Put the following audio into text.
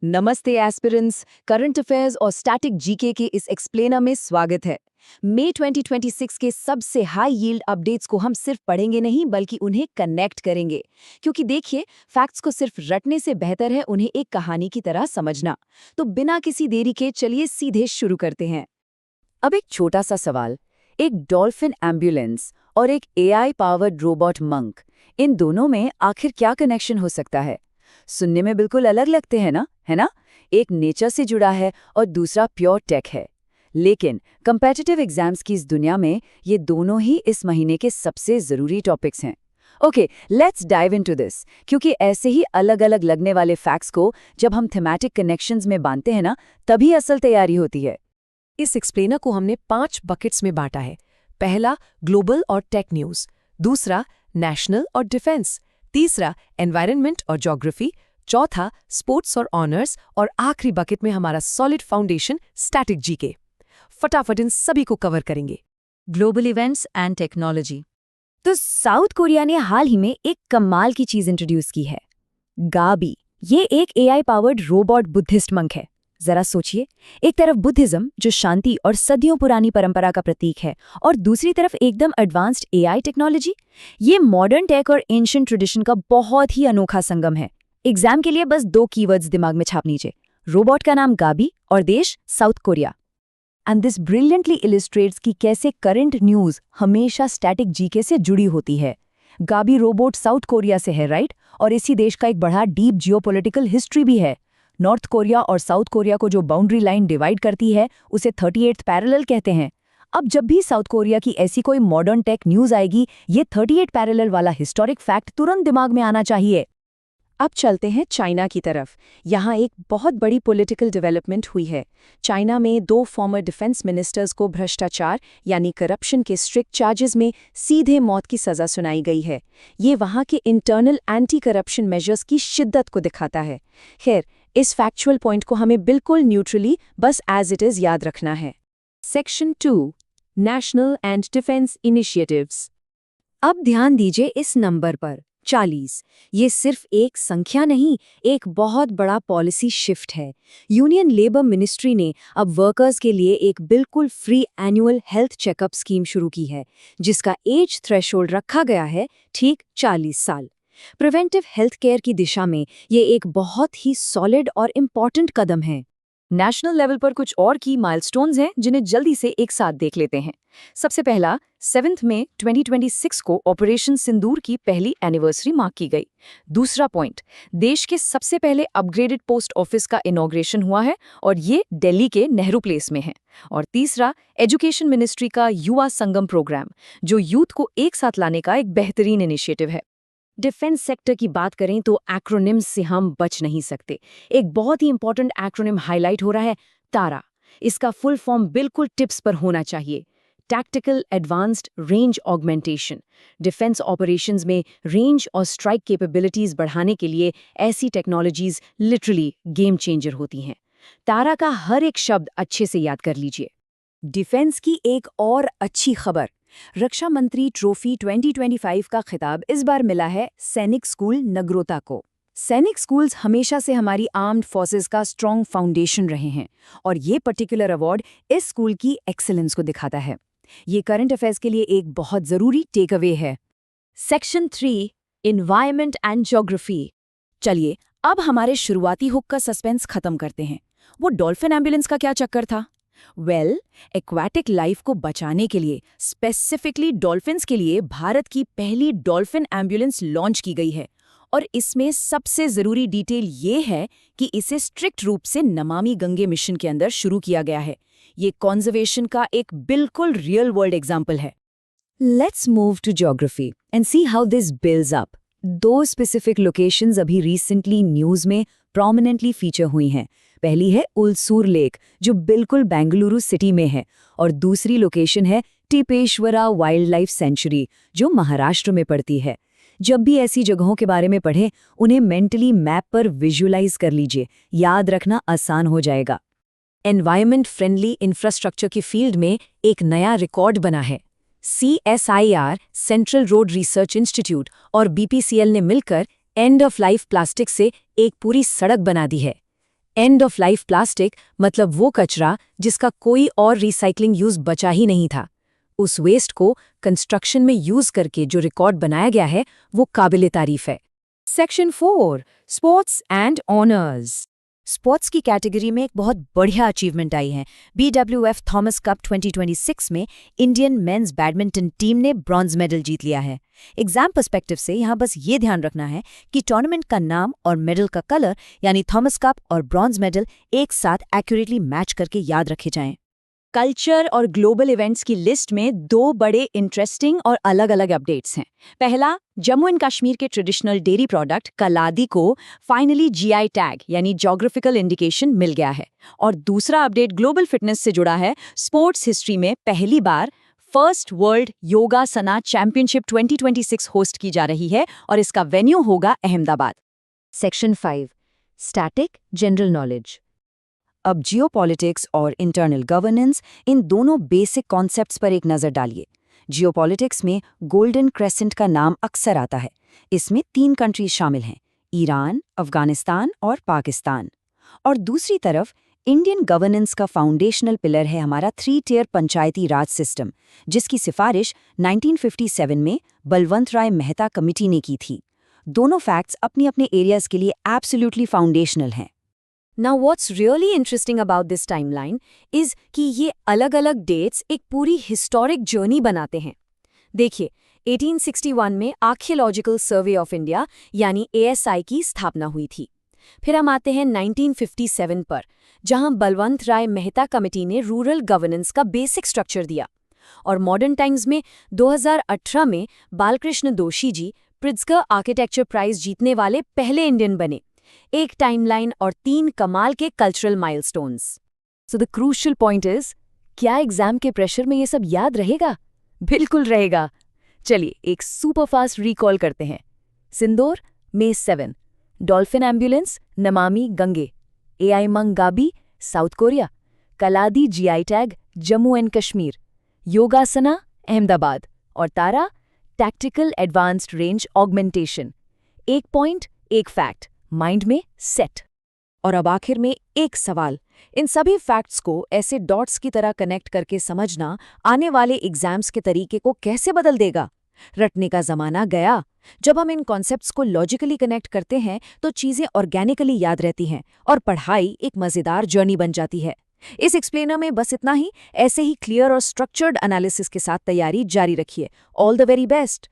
नमस्ते aspirants, current affairs और static GK के इस एक्सप्लेनर में स्वागत है। मई 2026 के सबसे हाई यील्ड अपडेट्स को हम सिर्फ पढ़ेंगे नहीं बल्कि उन्हें कनेक्ट करेंगे, क्योंकि देखिए फैक्ट्स को सिर्फ रटने से बेहतर है उन्हें एक कहानी की तरह समझना। तो बिना किसी देरी के चलिए सीधे शुरू करते हैं। अब एक छोटा सा सवाल, एक डॉल्फिन एम्बुलेंस और एक एआई पावर्ड रोबोट मंक, इन दोनों में आखिर क्या कनेक्शन हो सकता है? सुनने में बिल्कुल अलग लगते हैं ना, है ना? एक नेचर से जुड़ा है और दूसरा प्योर टेक है। लेकिन कम्पेटिटिव एग्जाम्स की इस दुनिया में ये दोनों ही इस महीने के सबसे ज़रूरी टॉपिक्स हैं। Okay, let's dive into this, क्योंकि ऐसे ही अलग-अलग लगने वाले फैक्ट्स को जब हम थीमैटिक कनेक्शंस में बांधते हैं ना, तभी असल तैयारी होती है। इस एक्सप्लेनर को हमने 5 बकेट्स में बांटा है। पहला, ग्लोबल और टेक न्यूज़। दूसरा, नेशनल और डिफेंस। तीसरा, एनवायरनमेंट और ज्योग्राफी। चौथा, स्पोर्ट्स और ऑनर्स। और आखिरी बकेट में हमारा सॉलिड फाउंडेशन स्टैटिक जीके। फटाफट इन सभी को कवर करेंगे। Global events and technology. तो साउथ कोरिया ने हाल ही में एक कमाल की चीज इंट्रोड्यूस की है, गाबी। ये एक AI powered robot Buddhist monk है। जरा सोचिए, एक तरफ बुद्धिज्म जो शांति और सदियों पुरानी परंपरा का प्रतीक है, और दूसरी तरफ एकदम एडवांस्ड एआई टेक्नोलॉजी। ये मॉडर्न टेक और एंशिएंट ट्रेडिशन का बहुत ही अनोखा संगम है। एग्जाम के लिए बस 2 कीवर्ड्स दिमाग में छाप लीजिए, रोबोट का नाम गाबी और देश South Korea. And this brilliantly illustrates कि कैसे करंट न्यूज हमेशा स्टैटिक जीके से जुड़ी होती है। गाबी रोबोट साउथ कोरिया से है, राइट? और इसी देश का एक बड़ा डीप जियोपॉलिटिकल हिस्ट्री भी है। नॉर्थ कोरिया और साउथ कोरिया को जो बाउंड्री लाइन डिवाइड करती है उसे 38th पैरेलल कहते हैं। अब जब भी साउथ कोरिया की ऐसी कोई मॉडर्न टेक न्यूज आएगी, ये 38 पैरेलल वाला हिस्टोरिक फैक्ट तुरंत दिमाग में आना चाहिए। अब चलते हैं चाइना की तरफ। यहाँ एक बहुत बड़ी पॉलिटिकल डेवलपमेंट हुई है। चाइना में 2 फॉर्मर डिफेंस मिनिस्टर्स को भ्रष्टाचार यानी करप्शन के स्ट्रिक्ट चार्जेस में सीधे मौत की सजा सुनाई गई है। ये वहाँ के इंटरनल एंटी करप्शन मेजर्स की शिद्दत को दिखाता है। खैर, इस फैक्चुअल पॉइंट को हमें बिल्कुल न्यूट्रली बस एज इट इज याद रखना है। Section 2, national and defence initiatives. अब ध्यान दीजिए इस नंबर पर, 40। ये सिर्फ एक संख्या नहीं, एक बहुत बड़ा पॉलिसी शिफ्ट है। यूनियन लेबर मिनिस्ट्री ने अब वर्कर्स के लिए एक बिल्कुल free annual health checkup scheme शुरू की है, जिसका एज थ्रेशोल्ड रखा गया है ठीक 40 साल। प्रिवेंटिव हेल्थ केयर की दिशा में ये एक बहुत ही सॉलिड और इम्पॉर्टेंट कदम है। नेशनल लेवल पर कुछ और की माइलस्टोन्स हैं जिन्हें जल्दी से एक साथ देख लेते हैं। सबसे पहला, 7 मई 2026 को ऑपरेशन सिंदूर की पहली एनिवर्सरी मार्क की गई। दूसरा पॉइंट, देश के सबसे पहले अपग्रेडेड पोस्ट ऑफिस का इनॉग्रेशन हुआ है और ये दिल्ली के नेहरू प्लेस में है। और तीसरा, एजुकेशन मिनिस्ट्री का युवा संगम प्रोग्राम, जो यूथ को एक साथ लाने का एक बेहतरीन इनिशिएटिव है। डिफेंस सेक्टर की बात करें तो एक्रोनिम्स से हम बच नहीं सकते। एक बहुत ही इंपॉर्टेंट एक्रोनिम हाईलाइट हो रहा है, तारा। इसका फुल फॉर्म बिल्कुल टिप्स पर होना चाहिए, tactical advanced range augmentation. Defence operations में रेंज और स्ट्राइक कैपेबिलिटीज बढ़ाने के लिए ऐसी टेक्नोलॉजीज लिटरली गेम चेंजर होती हैं। तारा का हर एक शब्द अच्छे से याद कर लीजिए। डिफेंस की एक और अच्छी खबर, रक्षा मंत्री ट्रॉफी 2025 का खिताब इस बार मिला है सैनिक स्कूल नगरोटा को। सैनिक स्कूल्स हमेशा से हमारी आर्म्ड फोर्सेस का स्ट्रॉन्ग फाउंडेशन रहे हैं, और ये पर्टिकुलर अवार्ड इस स्कूल की एक्सीलेंस को दिखाता है। ये करंट अफेयर्स के लिए एक बहुत जरूरी टेक अवे है। Section 3, environment and geography. चलिए अब हमारे शुरुआती हुक का सस्पेंस खत्म करते हैं। वो डॉल्फिन एम्बुलेंस का क्या चक्कर था? एक्वाटिक लाइफ को बचाने के लिए स्पेसिफिकली डॉल्फिन्स के लिए भारत की पहली डॉल्फिन एम्बुलेंस लॉन्च की गई है। और इसमें सबसे जरूरी डिटेल ये है कि इसे स्ट्रिक्ट रूप से नमामि गंगे मिशन के अंदर शुरू किया गया है। ये कॉन्जर्वेशन का एक बिल्कुल रियल वर्ल्ड एग्जाम्पल है। Let's move to geography and see how this builds up. 2 specific locations अभी रिसेंटली न्यूज में प्रोमिनेंटली फीचर हुई हैं। पहली है उलसूर लेक, जो बिल्कुल बेंगलुरु सिटी में है, और दूसरी लोकेशन है टिपेश्वरा वाइल्ड लाइफ सेंचुरी, जो महाराष्ट्र में पड़ती है। जब भी ऐसी जगहों के बारे में पढ़ें, उन्हें मेंटली मैप पर विजुअलाइज कर लीजिए, याद रखना आसान हो जाएगा। एनवायरमेंट फ्रेंडली इंफ्रास्ट्रक्चर की फील्ड में एक नया रिकॉर्ड बना है। CSIR, central road research institute और BPCL ने मिलकर एंड ऑफ लाइफ प्लास्टिक से एक पूरी सड़क बना दी है। एंड ऑफ लाइफ प्लास्टिक मतलब वो कचरा जिसका कोई और रिसाइकलिंग यूज बचा ही नहीं था। उस वेस्ट को कंस्ट्रक्शन में यूज करके जो रिकॉर्ड बनाया गया है वो काबिले तारीफ है। Section 4 sports and honours. Sports की कैटेगरी में एक बहुत बढ़िया अचीवमेंट आई है। BWF थॉमस कप 2026 में इंडियन मेंस बैडमिंटन टीम ने ब्रॉन्ज मेडल जीत लिया है। एग्जाम पर्सपेक्टिव से यहाँ बस ये ध्यान रखना है कि टूर्नामेंट का नाम और मेडल का कलर यानी थॉमस कप और ब्रॉन्ज मेडल एक साथ एक्यूरेटली मैच करके याद रखे जाएं। कल्चर और ग्लोबल इवेंट्स की लिस्ट में 2 बड़े इंटरेस्टिंग और अलग-अलग अपडेट्स हैं। पहला, जम्मू एंड कश्मीर के ट्रेडिशनल डेयरी प्रोडक्ट कलादी को फाइनली GI टैग यानी ज्योग्राफिकल इंडिकेशन मिल गया है। और दूसरा अपडेट ग्लोबल फिटनेस से जुड़ा है। स्पोर्ट्स हिस्ट्री में पहली बार फर्स्ट वर्ल्ड योगासना चैंपियनशिप 2026 होस्ट की जा रही है और इसका वेन्यू होगा Ahmedabad. Section 5 static general knowledge. अब जियोपॉलिटिक्स और इंटरनल गवर्नेंस, इन दोनों बेसिक कॉन्सेप्ट्स पर एक नज़र डालिए। जियोपॉलिटिक्स में गोल्डन क्रेसेंट का नाम अक्सर आता है। इसमें 3 कंट्रीज शामिल हैं, ईरान, अफगानिस्तान और पाकिस्तान। और दूसरी तरफ इंडियन गवर्नेंस का फाउंडेशनल पिलर है हमारा 3 टियर पंचायती राज सिस्टम, जिसकी सिफारिश 1957 में बलवंत राय मेहता कमिटी ने की थी। दोनों फैक्ट्स अपने अपने एरियाज के लिए एब्सोल्युटली फाउंडेशनल हैं। Now what's really interesting about this timeline is कि ये अलग-अलग डेट्स एक पूरी हिस्टोरिक जर्नी बनाते हैं। देखिए, 1861 में आर्कियोलॉजिकल सर्वे ऑफ इंडिया यानी ASI की स्थापना हुई थी। फिर हम आते हैं 1957 पर, जहां बलवंत राय मेहता कमेटी ने रूरल गवर्नेंस का बेसिक स्ट्रक्चर दिया। और मॉडर्न टाइम्स में 2018 में बालकृष्ण दोशी जी प्रिट्जकर आर्किटेक्चर प्राइज जीतने वाले पहले इंडियन बने। एक टाइमलाइन और 3 कमाल के cultural milestones. So the crucial point is, क्या एग्जाम के प्रेशर में ये सब याद रहेगा? बिल्कुल रहेगा। चलिए एक सुपरफास्ट रिकॉल करते हैं। सिंदूर May 7, dolphin ambulance Namami Gange, AI मंगाबी South Korea, Kaladi GI tag Jammu and Kashmir, yogasana Ahmedabad और TARA tactical advanced range augmentation. एक पॉइंट एक फैक्ट माइंड में सेट। और अब आखिर में एक सवाल, इन सभी फैक्ट्स को ऐसे डॉट्स की तरह कनेक्ट करके समझना आने वाले एग्जाम्स के तरीके को कैसे बदल देगा? रटने का जमाना गया। जब हम इन कॉन्सेप्ट्स को लॉजिकली कनेक्ट करते हैं तो चीजें ऑर्गेनिकली याद रहती हैं और पढ़ाई एक मजेदार जर्नी बन जाती है। इस एक्सप्लेनर में बस इतना ही। ऐसे ही क्लियर और स्ट्रक्चर्ड एनालिसिस के साथ तैयारी जारी रखिए। All the very best.